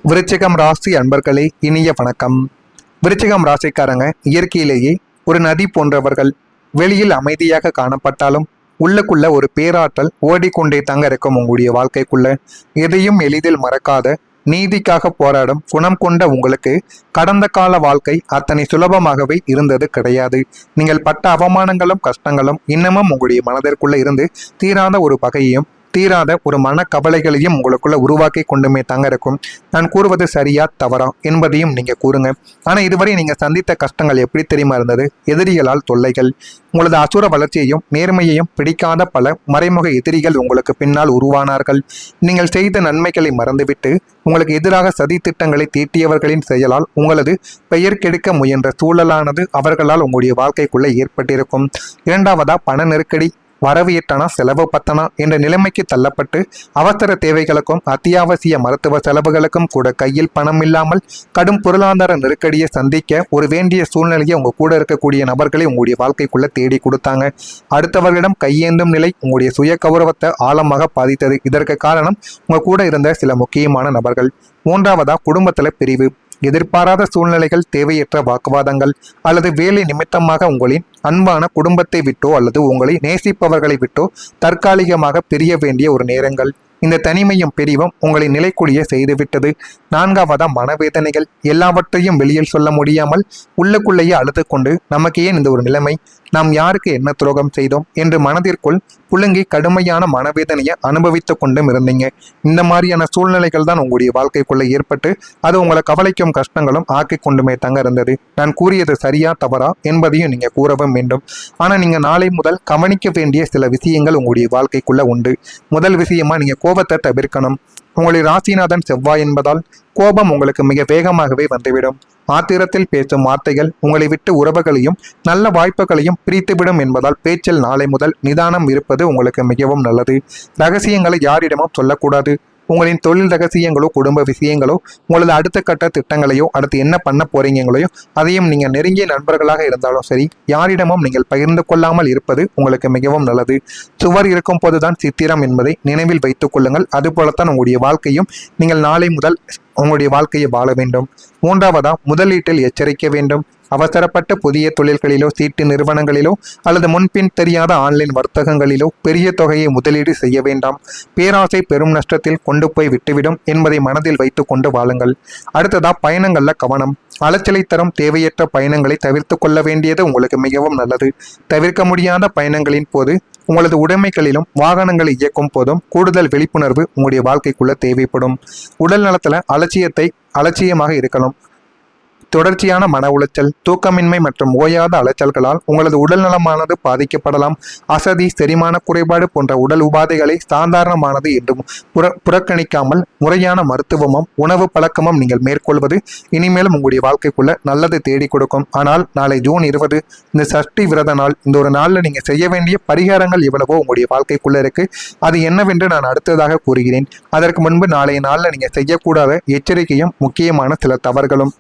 விருச்சிகம் ராசி அன்பர்களே, இனிய வணக்கம். விருச்சிகம் ராசிக்காரங்க இயற்கையிலேயே ஒரு நதி போன்றவர்கள். வெளியில் அமைதியாக காணப்பட்டாலும் உள்ளுக்குள்ள ஒரு பேராற்றல் ஓடிக்கொண்டே தாங்க இருக்கும். உங்களுடைய வாழ்க்கைக்குள்ள எதையும் எளிதில் மறக்காத, நீதிக்காக போராடும் குணம் கொண்ட உங்களுக்கு கடந்த கால வாழ்க்கை அத்தனை சுலபமாகவே இருந்தது கிடையாது. நீங்கள் பட்ட அவமானங்களும் கஷ்டங்களும் இன்னமும் உங்களுடைய மனதிற்குள்ள இருந்து தீராத ஒரு பகையையும் தீராத ஒரு மனக்கவலைகளையும் உங்களுக்குள்ள உருவாக்கி கொண்டுமே தாங்க இருக்கும். நான் கூறுவது சரியா தவறா என்பதையும் நீங்க கூறுங்க. ஆனா இதுவரை நீங்க சந்தித்த கஷ்டங்கள் எப்படி தெரியுமா இருந்தது? எதிரிகளால் தொல்லைகள், உங்களது அசுர வளர்ச்சியையும் நேர்மையையும் பிடிக்காத பல மறைமுக எதிரிகள் உங்களுக்கு பின்னால் உருவானார்கள். நீங்கள் செய்த நன்மைகளை மறந்துவிட்டு உங்களுக்கு எதிராக சதி திட்டங்களை தீட்டியவர்களின் செயலால் உங்களது பெயர் கெடுக்க முயன்ற சூழலானது அவர்களால் உங்களுடைய வாழ்க்கைக்குள்ள ஏற்பட்டிருக்கும். இரண்டாவதா, பண நெருக்கடி. வரவு எட்டனா செலவு பத்தனா என்ற நிலைமைக்கு தள்ளப்பட்டு அவசர தேவைகளுக்கும் அத்தியாவசிய மருத்துவ செலவுகளுக்கும் கூட கையில் பணம் இல்லாமல் கடும் பொருளாதார நெருக்கடியை சந்திக்க ஒரு வேண்டிய சூழ்நிலையை உங்க கூட இருக்கக்கூடிய நபர்களை உங்களுடைய வாழ்க்கைக்குள்ள தேடி கொடுத்தாங்க. அடுத்தவர்களிடம் கையேந்தும் நிலை உங்களுடைய சுய கௌரவத்தை ஆழமாக பாதித்தது. இதற்கு காரணம் உங்க கூட இருந்த சில முக்கியமான நபர்கள். மூன்றாவதா, குடும்பத்துல பிரிவு. எதிர்பாராத சூழ்நிலைகள், தேவையற்ற வாக்குவாதங்கள் அல்லது வேலை நிமித்தமாக உங்களின் அன்பான குடும்பத்தை விட்டோ அல்லது உங்களை நேசிப்பவர்களை விட்டோ தற்காலிகமாக பிரிய வேண்டிய ஒரு நேரங்கள். இந்த தனிமையும் பிரிவும் உங்களை நிலைக்குடிய செய்துவிட்டது. நான்காவதா, மனவேதனைகள். எல்லாவற்றையும் வெளியில் சொல்ல முடியாமல் உள்ளுக்குள்ளேயே அழுது கொண்டு நமக்கு ஏன் இந்த ஒரு நிலைமை, நாம் யாருக்கு என்ன துரோகம் செய்தோம் என்று மனதிற்குள் புழுங்கி கடுமையான மனவேதனையை அனுபவித்து கொண்டும் இருந்தீங்க. இந்த மாதிரியான சூழ்நிலைகள் தான் உங்களுடைய வாழ்க்கைக்குள்ள ஏற்பட்டு அது உங்களை கவலைக்கும் கஷ்டங்களும் ஆக்கி கொண்டுமே தாங்க இருந்தது. நான் கூறியது சரியா தவறா என்பதையும் நீங்க கூறவும் வேண்டும். ஆனா நீங்க நாளை முதல் கவனிக்க வேண்டிய சில விஷயங்கள் உங்களுடைய வாழ்க்கைக்குள்ள உண்டு. முதல் விஷயமா, நீங்க கோபத்தை தவிர்க்கணும். உங்களுடைய ராசிநாதன் செவ்வாய் என்பதால் கோபம் உங்களுக்கு மிக வேகமாகவே வந்துவிடும். ஆத்திரத்தில் பேசும் வார்த்தைகள் உங்களை விட்டு உறவுகளையும் நல்ல வாய்ப்புகளையும் பிரித்துவிடும் என்பதால் பேச்சில் நாளை முதல் நிதானம் இருப்பது உங்களுக்கு மிகவும் நல்லது. ரகசியங்களை யாரிடமும் சொல்லக்கூடாது. உங்களின் தொழில் ரகசியங்களோ குடும்ப விஷயங்களோ உங்களது அடுத்த கட்ட திட்டங்களையோ அடுத்து என்ன பண்ண போறீங்களோ அதையும் நீங்க நெருங்கிய நண்பர்களாக இருந்தாலும் சரி யாரிடமும் நீங்கள் பகிர்ந்து கொள்ளாமல் இருப்பது உங்களுக்கு மிகவும் நல்லது. சுவர் இருக்கும் போதுதான் சித்திரம் என்பதை நினைவில் வைத்துக் கொள்ளுங்கள். அதுபோலத்தான் உங்களுடைய வாழ்க்கையும் நீங்கள் நாளை முதல் உங்களுடைய வாழ்க்கையை வாழ வேண்டும். மூன்றாவதா, முதலீட்டில் எச்சரிக்க வேண்டும். அவசரப்பட்ட புதிய தொழில்களிலோ சீட்டு நிறுவனங்களிலோ அல்லது முன்பின் தெரியாத ஆன்லைன் வர்த்தகங்களிலோ பெரிய தொகையை முதலீடு செய்ய வேண்டாம். பேராசை பெரும் நஷ்டத்தில் கொண்டு போய் விட்டுவிடும் என்பதை மனதில் வைத்து கொண்டு வாழுங்கள். அடுத்ததா, பயணங்கள்ல கவனம். அலைச்சலை தரும் தேவையற்ற பயணங்களை தவிர்த்து கொள்ள வேண்டியது உங்களுக்கு மிகவும் நல்லது. தவிர்க்க முடியாத பயணங்களின் போது உங்களது உடைமைகளிலும் வாகனங்களை இயக்கும் போதும் கூடுதல் விழிப்புணர்வு உங்களுடைய வாழ்க்கைக்குள்ள தேவைப்படும். உடல் நலத்துல அலட்சியமாக இருக்கலாம். தொடர்ச்சியான மன உளைச்சல், தூக்கமின்மை மற்றும் ஓயாத அலைச்சல்களால் உங்களது உடல் நலமானது பாதிக்கப்படலாம். அசதி, செரிமான குறைபாடு போன்ற உடல் உபாதைகளை சாதாரணமானது என்றும் புறக்கணிக்காமல் முறையான மருத்துவமும் உணவு பழக்கமும் நீங்கள் மேற்கொள்வது இனிமேலும் உங்களுடைய வாழ்க்கைக்குள்ள நல்லது தேடி கொடுக்கும். ஆனால் நாளை ஜூன் 20 இந்த சஷ்டி விரத நாள். இந்த ஒரு நாளில் நீங்கள் செய்ய வேண்டிய பரிகாரங்கள் எவ்வளவோ உங்களுடைய வாழ்க்கைக்குள்ள இருக்கு. அது என்னவென்று நான் அடுத்ததாக கூறுகிறேன். அதற்கு முன்பு நாளைய நாளில் நீங்கள் செய்யக்கூடாத எச்சரிக்கையும் முக்கியமான சில தவறுகளும்.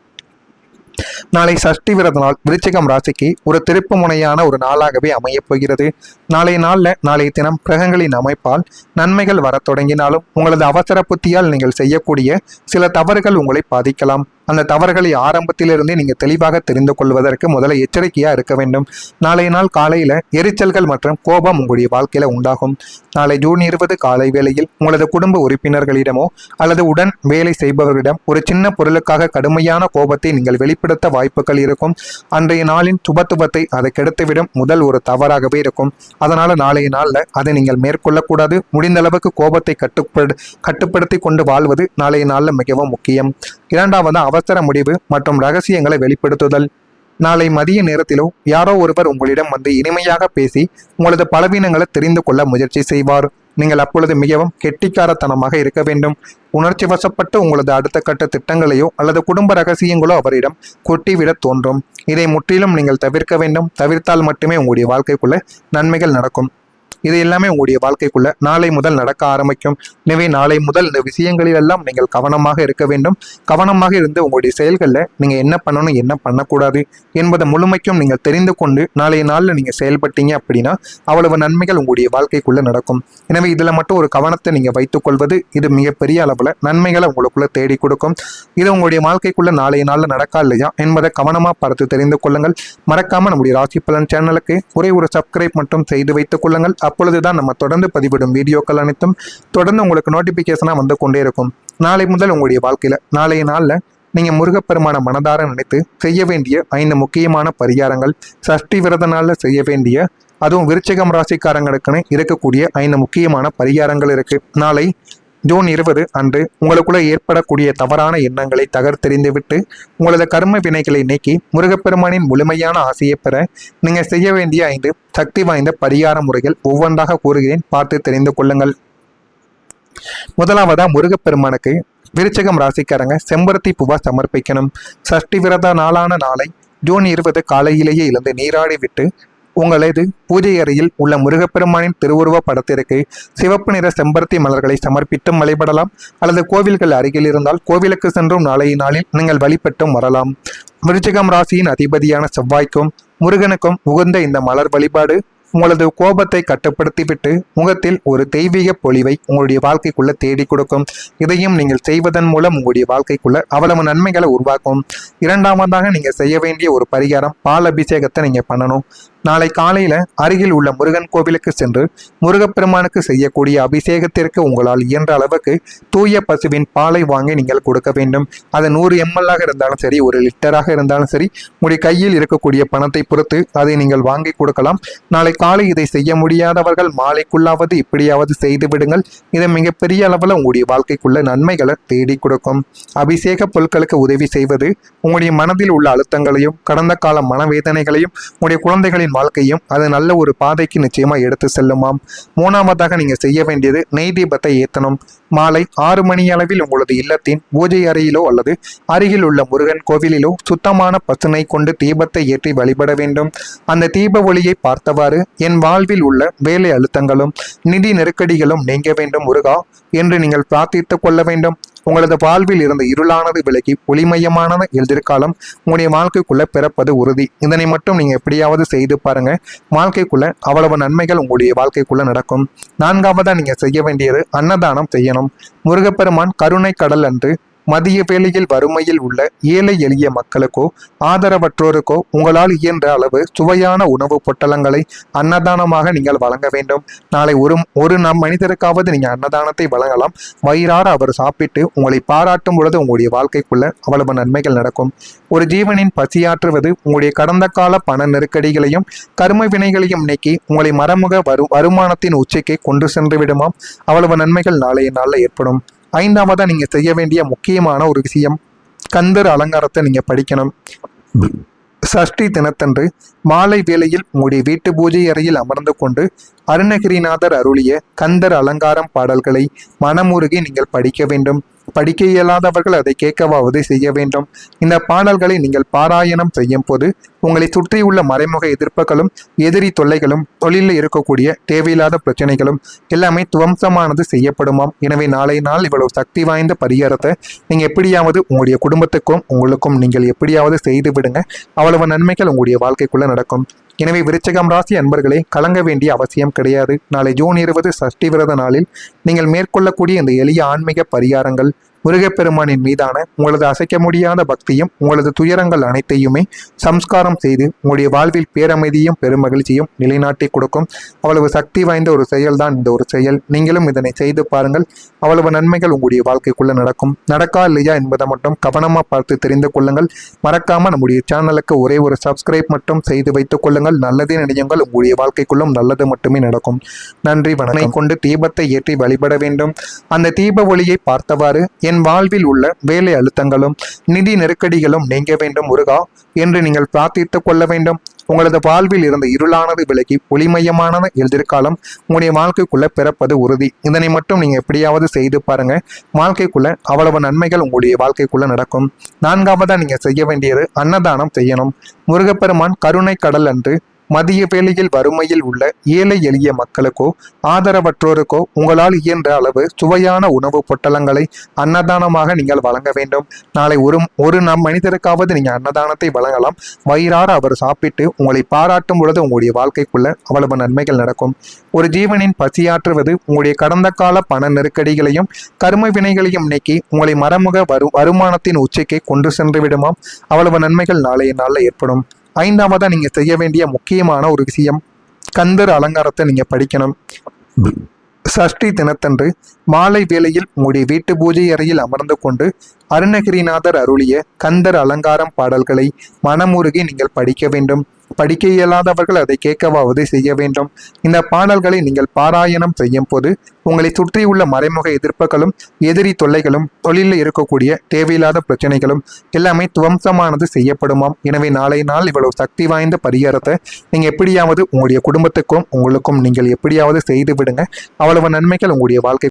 நாளை சஷ்டி விரத நாள் விருச்சிகம் ராசிக்கு ஒரு திருப்பு முனையான ஒரு நாளாகவே அமையப் போகிறது. நாளைய தினம் கிரகங்களின் அமைப்பால் நன்மைகள் வர தொடங்கினாலும் உங்களது அவசர புத்தியால் நீங்கள் செய்யக்கூடிய சில தவறுகள் உங்களை பாதிக்கலாம். அந்த தவறுகளை ஆரம்பத்திலிருந்தே நீங்கள் தெளிவாக தெரிந்து கொள்வதற்கு முதல்ல எச்சரிக்கையா இருக்க வேண்டும். நாளைய நாள் காலையில எரிச்சல்கள் மற்றும் கோபம் உங்களுடைய வாழ்க்கையில உண்டாகும். நாளை ஜூன் 20 காலை வேளையில் உங்களது குடும்ப உறுப்பினர்களிடமோ அல்லது உடன் வேலை செய்பவர்களிடம் ஒரு சின்ன பொருளுக்காக கடுமையான கோபத்தை நீங்கள் வெளிப்படுத்த வாய்ப்புகள் இருக்கும். அன்றைய நாளின் சுபத்துவத்தை அதை கெடுத்துவிடும் முதல் ஒரு தவறாகவே இருக்கும். அதனால நாளைய நாள்ல அதை நீங்கள் மேற்கொள்ளக்கூடாது. முடிந்த அளவுக்கு கோபத்தை கட்டுப்படுத்தி கொண்டு வாழ்வது நாளைய நாள்ல மிகவும் முக்கியம். இரண்டாவது, அவசர முடிவு மற்றும் ரகசியங்களை வெளிப்படுத்துதல். நாளை மதிய நேரத்திலோ யாரோ ஒருவர் உங்களிடம் வந்து இனிமையாக பேசி உங்களது பலவீனங்களை தெரிந்து கொள்ள முயற்சி செய்வார். நீங்கள் அப்பொழுது மிகவும் கெட்டிக்காரத்தனமாக இருக்க வேண்டும். உணர்ச்சி வசப்பட்டு உங்களது அடுத்த கட்ட திட்டங்களையோ அல்லது குடும்ப ரகசியங்களோ அவரிடம் கொட்டிவிட தோன்றும். இதை முற்றிலும் நீங்கள் தவிர்க்க வேண்டும். தவிர்த்தால் மட்டுமே உங்களுடைய வாழ்க்கைக்குள்ள நன்மைகள் நடக்கும். இது எல்லாமே உங்களுடைய வாழ்க்கைக்குள்ள நாளை முதல் நடக்க ஆரம்பிக்கும். எனவே நாளை முதல் இந்த விஷயங்களில் எல்லாம் நீங்கள் கவனமாக இருக்க வேண்டும். கவனமாக இருந்து உங்களுடைய செயல்களில் நீங்க என்ன பண்ணணும் என்ன பண்ணக்கூடாது என்பதை முழுமைக்கும் நீங்கள் தெரிந்து கொண்டு நாளைய நாளில் நீங்க செயல்பட்டீங்க அப்படின்னா அவ்வளவு நன்மைகள் உங்களுடைய வாழ்க்கைக்குள்ள நடக்கும். எனவே இதுல மட்டும் ஒரு கவனத்தை நீங்க வைத்துக் கொள்வது இது மிகப்பெரிய அளவுல நன்மைகளை உங்களுக்குள்ள தேடி கொடுக்கும். இது உங்களுடைய வாழ்க்கைக்குள்ள நாளைய நாள்ல நடக்கா இல்லையா என்பதை கவனமா பார்த்து தெரிந்து கொள்ளுங்கள். மறக்காம நம்முடைய ராசி பலன் சேனலுக்கு ஒரு சப்ஸ்கிரைப் மட்டும் செய்து வைத்துக் கொள்ளுங்கள். அப்பொழுதுதான் நம்ம தொடர்ந்து பதிவிடும் வீடியோக்கள் அனைத்தும் தொடர்ந்து உங்களுக்கு நோட்டிபிகேஷனா வந்து கொண்டே இருக்கும். நாளை முதல் உங்களுடைய வாழ்க்கையில நாளைய நாள்ல நீங்க முருகப்பெருமான மனதார நினைத்து செய்ய வேண்டிய 5 முக்கியமான பரிகாரங்கள், சஷ்டி விரத நாள்ல செய்ய வேண்டிய, அதுவும் விருச்சிகம் ராசிக்காரங்களுக்குன்னு இருக்கக்கூடிய 5 முக்கியமான பரிகாரங்கள் இருக்கு. நாளை ஜூன் 20 அன்று உங்களுக்குள்ள ஏற்படக்கூடிய தவறான எண்ணங்களை தகர்த்தெறிந்துவிட்டு உங்களது கர்ம வினைகளை நீக்கி முருகப்பெருமானின் முழுமையான ஆசையை பெற நீங்க செய்ய வேண்டிய 5 சக்தி வாய்ந்த பரிகார முறைகள் ஒவ்வொன்றாக கூறுகிறேன், பார்த்து தெரிந்து கொள்ளுங்கள். முதலாவதா முருகப்பெருமானுக்கு விருச்சிகம் ராசிக்காரங்க செம்பருத்தி பூவா சமர்ப்பிக்கணும். சஷ்டி விரத நாளான நாளை ஜூன் 20 காலையிலேயே எழுந்து நீராடி விட்டு உங்களது பூஜை அறையில் உள்ள முருகப்பெருமானின் திருவுருவ படத்திற்கு சிவப்பு நிற செம்பருத்தி மலர்களை சமர்ப்பித்தும் வழிபடலாம். அல்லது கோவில்கள் அருகில் இருந்தால் கோவிலுக்கு சென்றும் நாளைய நாளில் நீங்கள் வழிபட்டும் வரலாம். விருச்சிகம் ராசியின் அதிபதியான செவ்வாய்க்கும் முருகனுக்கும் உகந்த இந்த மலர் வழிபாடு உங்களது கோபத்தை கட்டுப்படுத்திவிட்டு முகத்தில் ஒரு தெய்வீக பொலிவை உங்களுடைய வாழ்க்கைக்குள்ள தேடி கொடுக்கும். இதையும் நீங்கள் செய்வதன் மூலம் உங்களுடைய வாழ்க்கைக்குள்ள அவ்வளவு நன்மைகளை உருவாக்கும். இரண்டாவதாக நீங்க செய்ய வேண்டிய ஒரு பரிகாரம், பால் அபிஷேகத்தை நீங்க பண்ணணும். நாளை காலையில அருகில் உள்ள முருகன் கோவிலுக்கு சென்று முருகப்பெருமானுக்கு செய்யக்கூடிய அபிஷேகத்திற்கு உங்களால் இயன்ற அளவுக்கு தூய பசுவின் பாலை வாங்கி நீங்கள் கொடுக்க வேண்டும். அது 100 ml இருந்தாலும் சரி, 1 லிட்டராக இருந்தாலும் சரி, உங்களுடைய கையில் இருக்கக்கூடிய பணத்தை பொறுத்து அதை நீங்கள் வாங்கி கொடுக்கலாம். நாளை காலை இதை செய்ய முடியாதவர்கள் மாலைக்குள்ளாவது இப்படியாவது செய்து விடுங்கள். இதை மிகப்பெரிய அளவில் உங்களுடைய வாழ்க்கைக்குள்ள நன்மைகளை தேடி கொடுக்கும். அபிஷேக பொருட்களுக்கு உதவி செய்வது உங்களுடைய மனதில் உள்ள அழுத்தங்களையும் கடந்த கால மனவேதனைகளையும் உங்களுடைய குழந்தைகளின் வாழ்க்கையும் அது நல்ல ஒரு பாதைக்கு நிச்சயமா எடுத்து செல்லுமாம். மூணாவதாக நீங்க செய்ய வேண்டியது நெய் தீபத்தை ஏற்றணும். மாலை 6 மணி அளவில் உங்களது இல்லத்தின் பூஜை அறையிலோ அல்லது அருகில் உள்ள முருகன் கோவிலிலோ சுத்தமான பசுனை கொண்டு தீபத்தை ஏற்றி வழிபட வேண்டும். அந்த தீப ஒளியை பார்த்தவாறு என் வாழ்வில் உள்ள வேலை அழுத்தங்களும் நிதி நெருக்கடிகளும் நீங்க வேண்டும் முருகா என்று நீங்கள் பிரார்த்தித்துக் கொள்ள வேண்டும். உங்களது வாழ்வில் இருந்த இருளானது விலகி ஒளிமயமான எதிர்காலம் உங்களுடைய வாழ்க்கைக்குள்ள பிறப்பது உறுதி. இதனை மட்டும் நீங்க எப்படியாவது செய்து பாருங்க, வாழ்க்கைக்குள்ள அவ்வளவு நன்மைகள் உங்களுடைய வாழ்க்கைக்குள்ள நடக்கும். நான்காவதா நீங்க செய்ய வேண்டியது அன்னதானம் செய்யணும். முருகப்பெருமான் கருணை கடல் அன்று மதிய வேளையில் வறுமையில் உள்ள ஏழை எளிய மக்களுக்கோ ஆதரவற்றோருக்கோ உங்களால் இயன்ற அளவு சுவையான உணவு பொட்டலங்களை அன்னதானமாக நீங்கள் வழங்க வேண்டும். நாளை ஒரு மனிதருக்காவது நீங்க அன்னதானத்தை வழங்கலாம். வயிறார அவர் சாப்பிட்டு உங்களை பாராட்டும் பொழுது உங்களுடைய வாழ்க்கைக்குள்ள அவ்வளவு நன்மைகள் நடக்கும். ஒரு ஜீவனின் பசியாற்றுவது உங்களுடைய கடந்த கால பண நெருக்கடிகளையும் கர்ம வினைகளையும் நீக்கி உங்களை மறைமுக வருமானத்தின் உச்சிக்கு கொண்டு சென்று விடுமாம். அவ்வளவு நன்மைகள் நாளைய நாளில் ஏற்படும். ஐந்தாவதா நீங்க செய்ய வேண்டிய முக்கியமான ஒரு விஷயம், கந்தர் அலங்காரத்தை நீங்க படிக்கணும். சஷ்டி தினத்தன்று மாலை வேளையில் உங்களுடைய வீட்டு பூஜை அறையில் அமர்ந்து கொண்டு அருணகிரிநாதர் அருளிய கந்தர் அலங்காரம் பாடல்களை மனமுருகி நீங்கள் படிக்க வேண்டும். படிக்க இயலாதவர்கள் அதை கேட்கவாவது செய்ய வேண்டும். இந்த பாடல்களை நீங்கள் பாராயணம் செய்யும் போது உங்களை சுற்றியுள்ள மறைமுக எதிர்ப்புகளும் எதிரி தொல்லைகளும் தொழிலில் இருக்கக்கூடிய தேவையில்லாத பிரச்சனைகளும் எல்லாமே துவம்சமானது செய்யப்படுமாம். எனவே நாளை நாள் இவ்வளவு சக்தி வாய்ந்த பரிகாரத்தை நீங்க எப்படியாவது உங்களுடைய குடும்பத்துக்கும் உங்களுக்கும் நீங்கள் எப்படியாவது செய்து விடுங்க. அவ்வளவு நன்மைகள் உங்களுடைய வாழ்க்கைக்குள்ள நடக்கும். எனவே விருச்சிகம் ராசி அன்பர்களே, கலங்க வேண்டிய அவசியம் கிடையாது. நாளை ஜூன் 20 சஷ்டி விரத நாளில் நீங்கள் மேற்கொள்ளக்கூடிய இந்த எளிய ஆன்மீக பரிகாரங்கள் முருகப்பெருமானின் மீதான உங்களது அசைக்க முடியாத பக்தியும் உங்களது துயரங்கள் அனைத்தையுமே சம்ஸ்காரம் செய்து உங்களுடைய வாழ்வில் பேரமைதியும் பெருமகிழ்ச்சியும் நிலைநாட்டி கொடுக்கும். அவ்வளவு சக்தி வாய்ந்த ஒரு செயல்தான் இந்த ஒரு செயல். நீங்களும் இதனை செய்து பாருங்கள். அவ்வளவு நன்மைகள் உங்களுடைய வாழ்க்கைக்குள்ள நடக்கும். நடக்கா இல்லையா என்பதை மட்டும் கவனமா பார்த்து தெரிந்து கொள்ளுங்கள். மறக்காம நம்முடைய சேனலுக்கு ஒரு சப்ஸ்கிரைப் மட்டும் செய்து வைத்துக் கொள்ளுங்கள். நல்லதே நினையுங்கள், உங்களுடைய வாழ்க்கைக்குள்ளும் நல்லது மட்டுமே நடக்கும். நன்றி, வணக்கம். கொண்டு தீபத்தை ஏற்றி வழிபட வேண்டும். அந்த தீப ஒளியை பார்த்தவாறு என் வாழ்வில் உள்ள வேலை அழுத்தங்களும் நிதி நெருக்கடிகளும் நீங்க வேண்டும் முருகா என்று நீங்கள் பிரார்த்தித்துக் கொள்ள வேண்டும். உங்களது வாழ்வில் இருந்த இருளானது விலகி ஒளிமயமான எதிர்காலம் உங்களுடைய வாழ்க்கைக்குள்ள பிறப்பது உறுதி. இதனை மட்டும் நீங்க எப்படியாவது செய்து பாருங்க, வாழ்க்கைக்குள்ள அவ்வளவு நன்மைகள் உங்களுடைய வாழ்க்கைக்குள்ள நடக்கும். நான்காவதா நீங்க செய்ய வேண்டியது அன்னதானம் செய்யணும். முருகப்பெருமான் கருணை கடல் அன்று மதிய வேளையில் வறுமையில் உள்ள ஏழை எளிய மக்களுக்கோ ஆதரவற்றோருக்கோ உங்களால் இயன்ற அளவு சுவையான உணவு பொட்டலங்களை அன்னதானமாக நீங்கள் வழங்க வேண்டும். நாளை ஒரு மனிதருக்காவது நீங்க அன்னதானத்தை வழங்கலாம். வயிறார அவர் சாப்பிட்டு உங்களை பாராட்டும் பொழுது உங்களுடைய வாழ்க்கைக்குள்ள அவ்வளவு நன்மைகள் நடக்கும். ஒரு ஜீவனின் பசியாற்றுவது உங்களுடைய கடந்த கால பண நெருக்கடிகளையும் கரும வினைகளையும் நீக்கி உங்களை மறைமுக வருமானத்தின் உச்சிக்கு கொண்டு சென்று விடுமாம். அவ்வளவு நன்மைகள் நாளைய நாளில் ஏற்படும். ஐந்தாவதா நீங்க செய்ய வேண்டிய முக்கியமான ஒரு விஷயம், கந்தர் அலங்காரத்தை நீங்க படிக்கணும். சஷ்டி தினத்தன்று மாலை வேளையில் உங்களுடைய வீட்டு பூஜை அறையில் அமர்ந்து கொண்டு அருணகிரிநாதர் அருளிய கந்தர் அலங்காரம் பாடல்களை மனமுருகி நீங்கள் படிக்க வேண்டும். படிக்க இயலாதவர்கள் அதை கேட்கவாவது செய்ய வேண்டும். இந்த பாடல்களை நீங்கள் பாராயணம் செய்யும் போது உங்களை சுற்றியுள்ள மறைமுக எதிர்ப்புகளும் எதிரி தொல்லைகளும் தொழிலில் இருக்கக்கூடிய தேவையில்லாத பிரச்சனைகளும் எல்லாமே துவம்சமானது செய்யப்படுமாம். எனவே நாளை நாள் இவ்வளவு சக்தி வாய்ந்த பரிகாரத்தை நீங்க எப்படியாவது உங்களுடைய குடும்பத்துக்கும் உங்களுக்கும் நீங்கள் எப்படியாவது செய்து விடுங்க. அவ்வளவு நன்மைகள் உங்களுடைய வாழ்க்கை